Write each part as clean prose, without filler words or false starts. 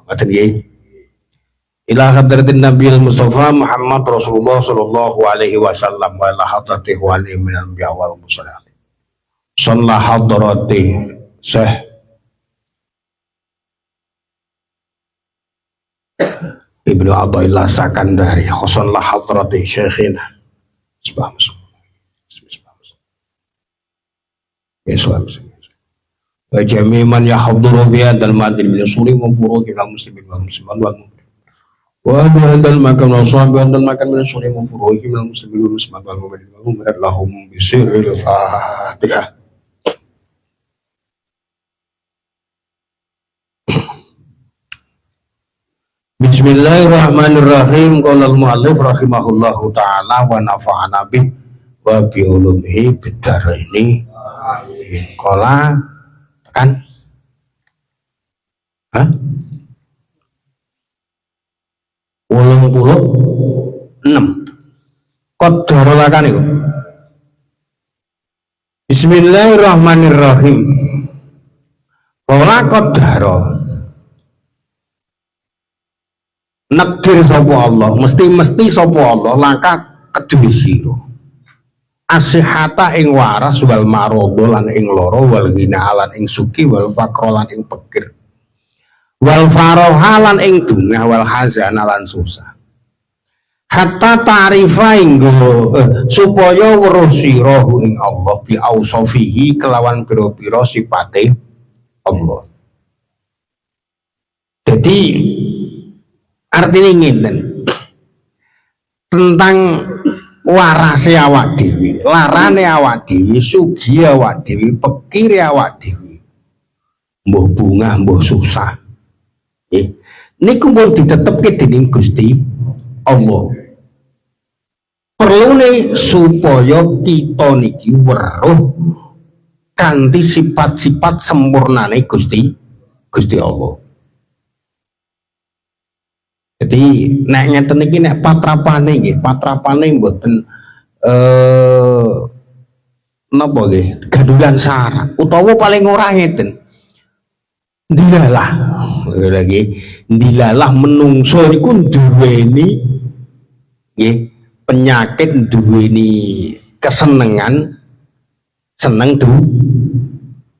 Ngaten nggih. Ila hadratin Nabi Mustafa Muhammad Rasulullah sallallahu alaihi wasallam wa ila hadratihi wa alihi min anbiya wal mursalin. Sallallahu hadrati Syekh Ibnu Athaillah Sakandari sallallahu hadrati Syekhina wa jami' man yahduru bi hadzal madin min usuli wa furu'i muslimin wal muslimat wal mu'minin wa hadal makan wa sahabi hadal makan min usuli wa furu'i min muslimin wal muslimat wal mu'minin wa hum lahum bi sirril Fatihah. Bismillahirrahmanirrahim. Qala al-mu'allif rahimahullahu ta'ala wa nafa'ana bih wa bi ulumihi bid-dharaini. Qala kan hah 86 qaddara lakan iku. Bismillahirrahmanirrahim. Qala qaddara nakdir sapa Allah, mesti sapa Allah laka kedue sira asihata ing waras wal marodo lan ing loro wal ghina lan ing suki wal faqro lan ing pikir wal faroha lan ing dunya wal hazana lan susah hatta ta'rifa inggo supaya weruh sira ing Allah bi ausofihi kelawan pira-pira sifate Allah. Jadi artinya ngeten tentang warase awak dhewe, larane awak dhewe, sugi awak dhewe, pikire awak dhewe. Mbuh bungah, mbuh susah. Niku pun ditetepke dening Gusti Allah. Perlune supaya kita niki weruh kanthi sifat-sifat sempurnane Gusti Allah. Jadi nek ngeten iki nek patrapane nggih, patrapane mboten napa nggih, gaduhan syarat utawa paling ora ngeten. Dilalah lagi, dilalah menungso niku duweni nggih penyakit, duweni kesenengan seneng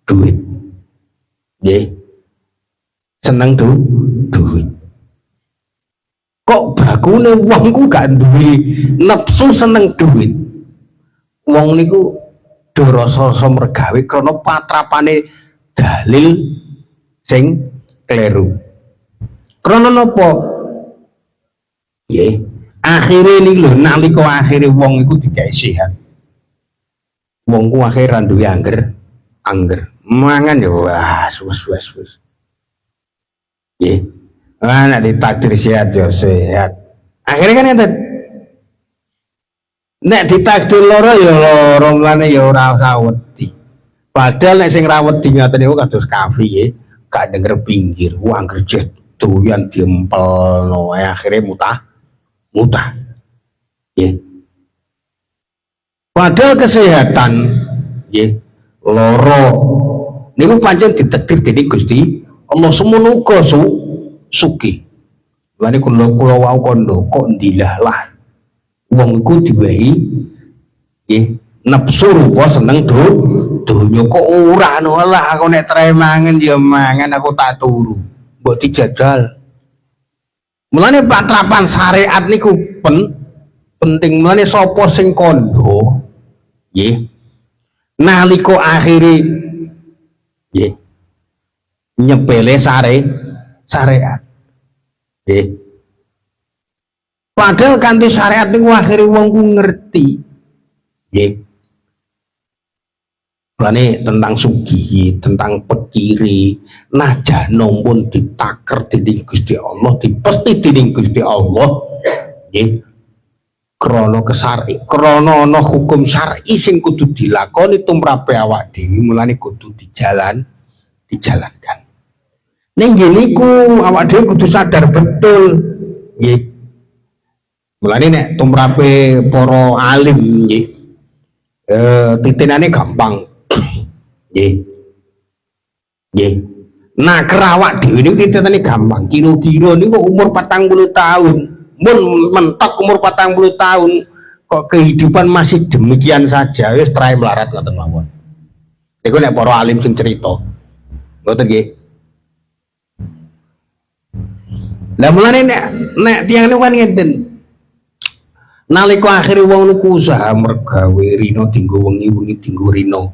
duit. Nggih. Seneng duit. Kok bakune wong ku gak duwe nafsu seneng duit. Wong niku do rasa mergawe krana patrapane dalil sing kleru. Krana napa? Nggih, akhire iki lho nalika akhire wong iku digawe sehat. Wong ku akhire ra duwe angger. Mangan ya wis. Nggih. Nek ditakdir sehat ya sehat. Akhirnya kan enten. Nek ditakdir loro ya loro, mulane ya ora usah wedi. Padahal nek sing ra wedi ngaten niku kados kafi nggih, gak denger pinggir, wong kerja doyan diempelno akhirnya mutah. Nggih. Padahal kesehatan nggih loro niku pancen ditakdir dening Gusti Allah semono uga suki. Lane kula wau kondo kok ndilah wong iku diwehi nggih nafsu rupa seneng donya kok ora lah aku nek trae mangan ya mangan aku tak turu mbok dijajal. Mulane patrapan syariat niku penting. Mulane sapa sing kondo nggih nalika akhire nggih nyepele syariat. Padahal kanthi syariat niku akhire wong ku ngerti. Nggih. Mulane tentang sugih, tentang pekiri, najano pun ditaker dening Gusti Allah, dipesti dening Gusti Allah. Nggih. Krana kesari, krana ana hukum syar'i sing kudu dilakoni tumrape awak dhewe, mulane kudu dijalankan. Ning niku awak dhewe kudu sadar betul nggih. Mulane nek tumrape para alim nggih titinane gampang. Nggih. Nah kerawak dhewe niku diteteni gampang. Kira-kira niku umur 40 tahun. Mun mentok umur 40 tahun kok kehidupan masih demikian saja wis try melarat ngoten mawon. Iku nek para alim sing cerita. Ngoten nggih. Lah mulane nek tiyang niku kan ngenten. Nalika akhire wong niku usaha mergawe rina dinggo wengi-wengi dinggo rina.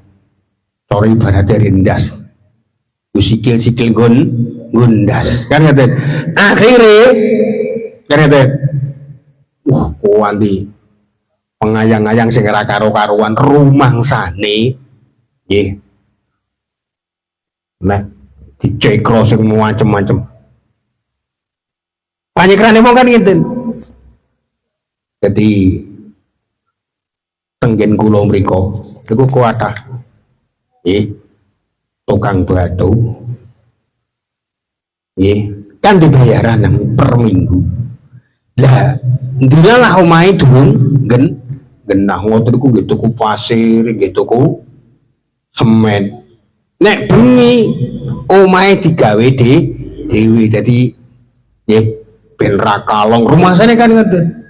Cara ibarate rendas. Sikil-sikil gundas kan ngeten. Akhire kan ngeten. Kuwanti pengayang-ayang sing ora karo-karuan rumangsane nggih. Nek dicekro sing macem-macem. Panyekrane wong kan ngenten. Jadi tenggen kula mrika niku kuatah. Nggih. Tukang batu. Nggih, kan dibayaran nang per minggu. Lah, ndilalah omahe durung genah ngoten niku nggih tuku pasir, nggih tuku semen. Nek bengi omahe digawe dhewe dadi nggih ben ra kalong rumasane kan ngoten.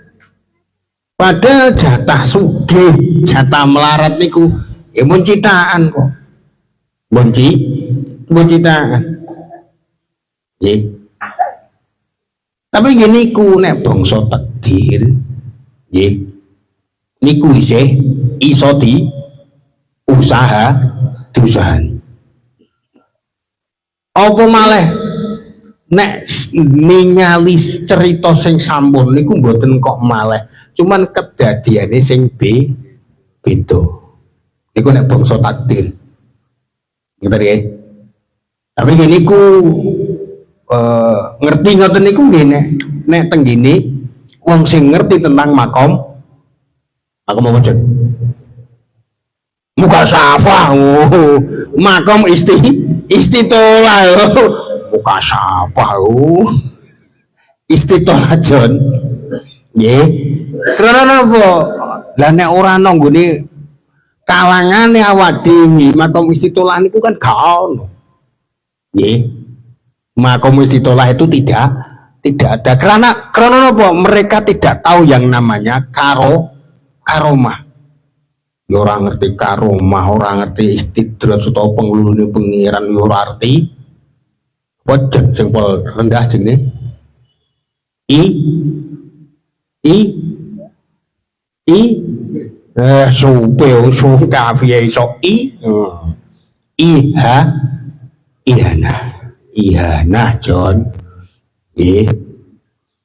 Padahal jatah sugih, jatah melarat niku ya mun citaan kok. Citaan. Nggih. Tapi gini ku nek bangsa takdir nggih. Niku isih iso di usaha diusahani. Apa malih nek ningali cerita sing sampun niku mboten kok malih, cuman kedadiane sing beda. Niku nek bangsa takdir. Ngeten nggih. Tapi gini ku ngerti ngoten niku nggih nek teng gene wong sing ngerti tentang makom apa jeneng? Muka syafa. Oh, makom istitolah. Muka syafa. Oh. Istitolah Jon. Nggih. Karena napa? Lah nek ora nang nggone kalangane awak dhewe makom istitolah niku kan gak ono. Nggih. Makom istitolah itu tidak ada karena apa? Mereka tidak tahu yang namanya karomah. Ya orang ngerti karomah, orang ngerti istidrat atau penglulu pengiran, ya orang ngerti wajah sing pol rendah jenenge supe usung kafiye iso ihana Jon.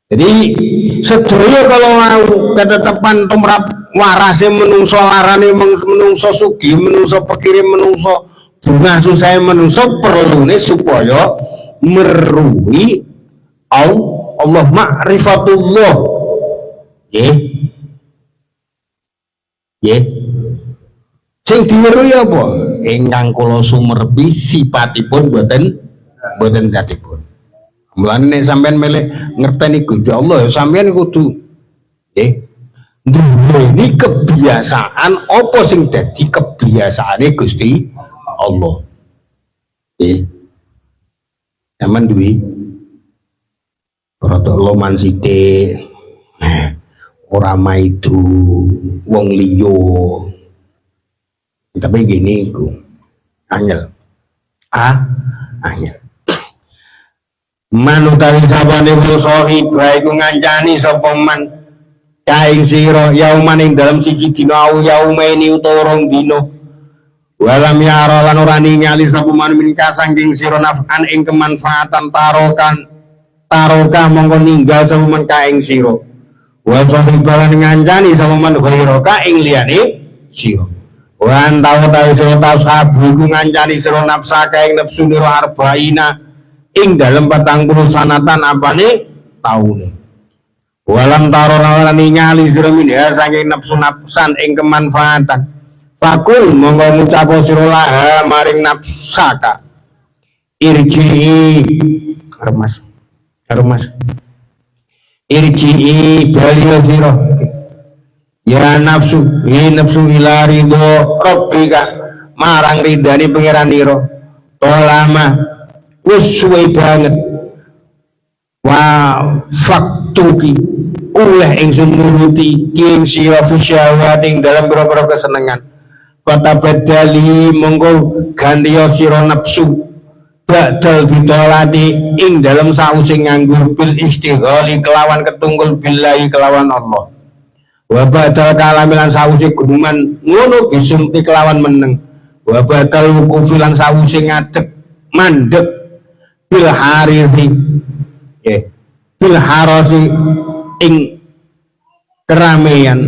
Jadi sedaya kalau mau ketetapan tumrap warase menungso larane menungso sugih menungso pikire menungso bunga susah menungso perlune supaya meruhi Allah ma'rifatullah. Nggih. Sing diweruhi apa? Ingkang kula sumerpi sipatipun boten datipun. Mulane nek sampean melih ngerteni Gusti Allah ya sampean kudu duweni kebiasaan apa sing dadi kebiasaane Gusti Allah. Sampeyan duwe rada loman sithik. Ora maidu wong liya. Tapi gini iku. Angel. Angel. Manutawi sabane musuh iku ngancani sapa man kaing sira yauman ing dalam siji dina au yaumaini utawa rong dina walam yara lan ora ningali sapa man min kasangking sira naf'an ing kemanfaatan taroka mongko ninggal sapa man kaing sira wa sahibalan ngancani sapa man ghaira ka ing liyane sira wan tahu sira sabu iku ngancani sira nafsa kaing nafsu nira arba'ina ing dalam 40 sanatan apane taune walam tarona ningali sira minha saking nafsu-nafsan ing kemanfaatan fakul monggo ngucap sira laha maring nafsaka irji remas irji bali sira ya nafsu ila ridho rabbika marang ridani pangeran ira tolama wis suwe banget wa faktuki oleh ingsun nuruti ing sira fisyawat ing dalam pira-pira kesenengan kata badali monggo gantiya sira nafsu badal ditolati ing dalam sause nganggo bil istighali kelawan ketunggul billahi kelawan Allah wa badal kalamilan sause guman ngono bisumti kelawan meneng wa badal wukufilan sause ngadeg mandeg bil harithi bil harasi ing keramaian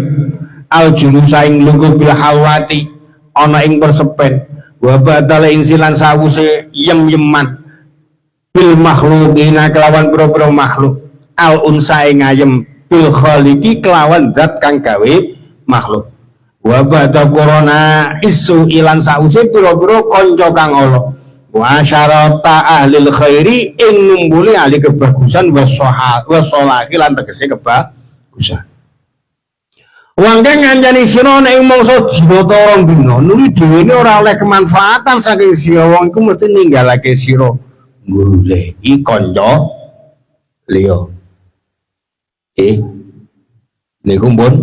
al julusa ing lungguh bil halwati ana ing persepen wa badal ing silan sawuse yem-yeman bil makhluqina kelawan pira-pira makhluk al unsa ing ayem bil khaliqi kelawan zat kang gawe makhluk wa badal corona isu ilan sawuse pira-pira kanca kang ala wa syarata ahlil khairi ing ngumpuli ahli kebagusan wa sholahi lan tegese kebagusan wong kang ngancani sira nek mangsa dina ta rong dina nuli dhewe ora oleh kemanfaatan saking sira wong iku mesti ninggalake sira goleki kanca liya niku pun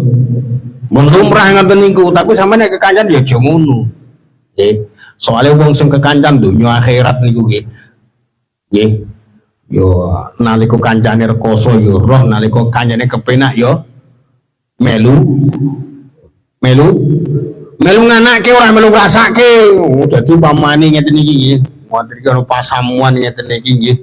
lumrah ngoten niku tapi sampeyan nek kekancan ya aja ngono soalnya wong sing kekancan donya akhirat niku nggih yo nalika kancane rekoso yo roh nalika kancane kepenak yo melu nganake ora melu ngrasake dadi pamane ngeten iki nggih wonten iki ana pasamuan ngeten iki nggih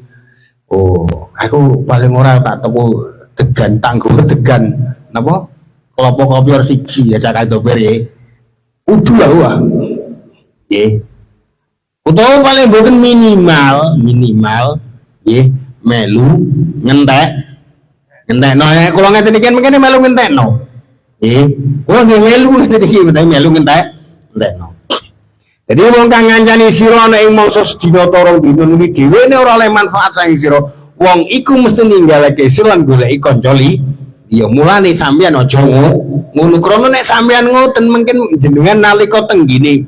aku paling ora tak tepu degan tangguh degan napa klopo-klopo siji ya cak dober ya kudu lah utawa paling boten minimal melu ngentek no kula ngeten iki mengkene melu ngentekno kula nggih melu ngeten iki melu ngentekno jadi wong kang ngancani sira nek ing mangsa sedina ta rong dina niki dhewe ora oleh manfaat saking sira wong iku mesti ninggalake sira lan goleki kanca ya mulane sampeyan aja ngono krana nek sampeyan ngoten mungkin jenengan nalika tenggine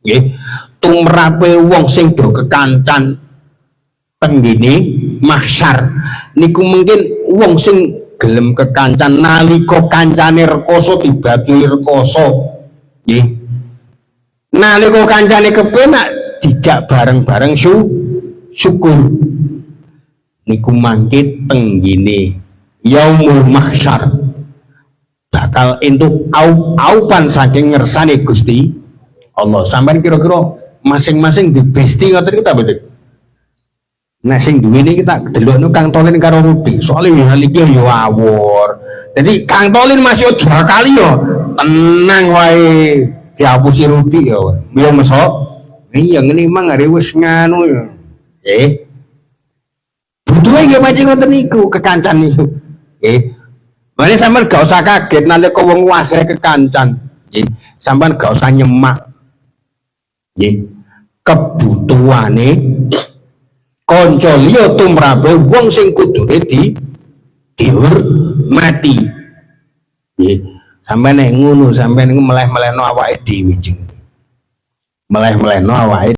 nggih tumrape wong sing do kekancan tenggene mahsyar niku mungkin wong sing gelem kekancan nalika kancane rekoso dibatuhi rekoso nggih nalika kancane kepenak dijak bareng-bareng syukur niku mangke tenggene yaumul mahsyar bakal entuk aupan saking ngersane Gusti Allah. Sampeyan kira-kira masing-masing di besti ngoten kita betul. Nah sing duwene kita delokno Kang Tolin karo Rudi. Soale nalika yo awur. Jadi Kang Tolin masih dua kali yo tenang wae dihapusi Rudi yo. Yo mesok. Iya ngene mang are wis nganu yo. Butuhe nggih pancen ngoten niku kekancan niku. Mane sampean gak usah kaget nalika wong wae kekancan. Sampean gak usah nyemak. Kebutuhane kanca liya tumrape wong sing kudune dihormati. Sampeyan nek ngono sampeyan meleh-melehno awake dhewe jenenge. Meleh-melehno awake